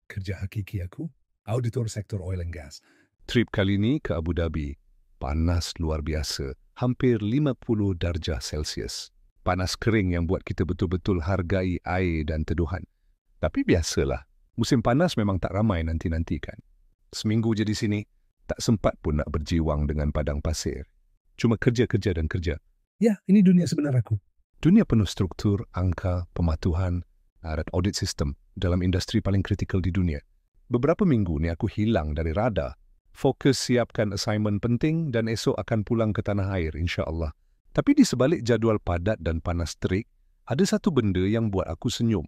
Kerja hakiki aku, auditor sektor oil and gas. Trip kali ini ke Abu Dhabi. Panas luar biasa, hampir 50 darjah Celsius. Panas kering yang buat kita betul-betul hargai air dan teduhan. Tapi biasalah, musim panas memang tak ramai nanti-nantikan. Seminggu je di sini, tak sempat pun nak berjiwang dengan padang pasir. Cuma kerja dan kerja. Ya, ini dunia sebenar aku. Dunia penuh struktur, angka, pematuhan, dan audit sistem dalam industri paling kritikal di dunia. Beberapa minggu ni aku hilang dari radar. Fokus siapkan assignment penting dan esok akan pulang ke tanah air, insya-Allah. Tapi di sebalik jadual padat dan panas terik, ada satu benda yang buat aku senyum.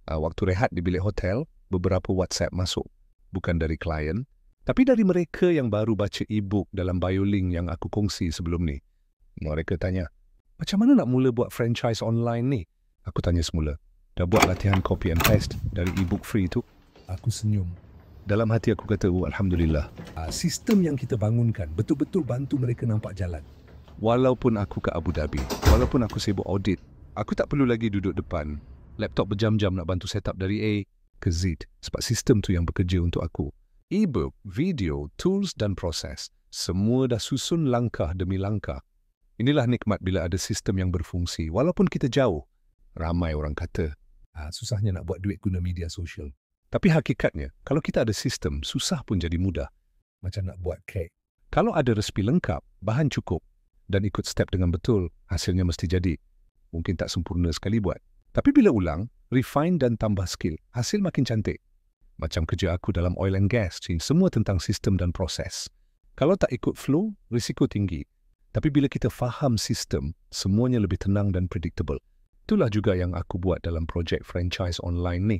Waktu rehat di bilik hotel, beberapa WhatsApp masuk. Bukan dari klien, tapi dari mereka yang baru baca e-book dalam BioLink yang aku kongsi sebelum ni. Mereka tanya, macam mana nak mula buat franchise online ni? Aku tanya semula, dah buat latihan copy and paste dari e-book free tu? Aku senyum. Dalam hati aku kata, Alhamdulillah. Sistem yang kita bangunkan betul-betul bantu mereka nampak jalan. Walaupun aku ke Abu Dhabi, walaupun aku sibuk audit, aku tak perlu lagi duduk depan laptop berjam-jam nak bantu setup dari A ke Z, sebab sistem tu yang bekerja untuk aku. E-book, video, tools dan proses, semua dah susun langkah demi langkah. Inilah nikmat bila ada sistem yang berfungsi, walaupun kita jauh. Ramai orang kata, Susahnya nak buat duit guna media sosial. tapi hakikatnya, kalau kita ada sistem, susah pun jadi mudah. Macam nak buat kek. Kalau ada resipi lengkap, bahan cukup, dan ikut step dengan betul, hasilnya mesti jadi. Mungkin tak sempurna sekali buat. Tapi bila ulang, refine dan tambah skill, hasil makin cantik. Macam kerja aku dalam oil and gas, semua tentang sistem dan proses. Kalau tak ikut flow, risiko tinggi. Tapi bila kita faham sistem, semuanya lebih tenang dan predictable. Itulah juga yang aku buat dalam projek franchise online ni.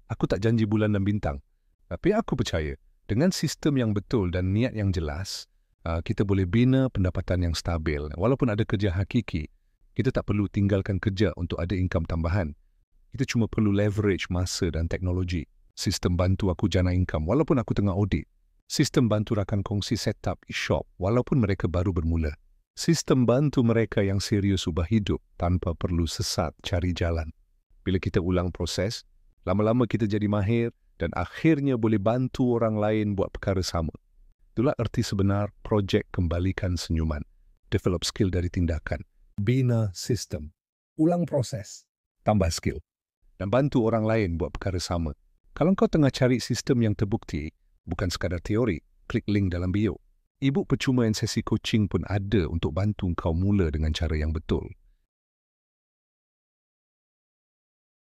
Aku tak janji bulan dan bintang. Tapi aku percaya, dengan sistem yang betul dan niat yang jelas, kita boleh bina pendapatan yang stabil. Walaupun ada kerja hakiki, kita tak perlu tinggalkan kerja untuk ada income tambahan. Kita cuma perlu leverage masa dan teknologi. Sistem bantu aku jana income walaupun aku tengah audit. Sistem bantu rakan kongsi setup e-shop walaupun mereka baru bermula. Sistem bantu mereka yang serius ubah hidup tanpa perlu sesat cari jalan. Bila kita ulang proses, lama-lama kita jadi mahir dan akhirnya boleh bantu orang lain buat perkara sama. Itulah erti sebenar projek Kembalikan Senyuman. Develop skill dari tindakan. Bina sistem. Ulang proses. Tambah skill. Dan bantu orang lain buat perkara sama. Kalau kau tengah cari sistem yang terbukti, bukan sekadar teori, klik link dalam bio. E-book percuma dan sesi coaching pun ada untuk bantu kau mula dengan cara yang betul.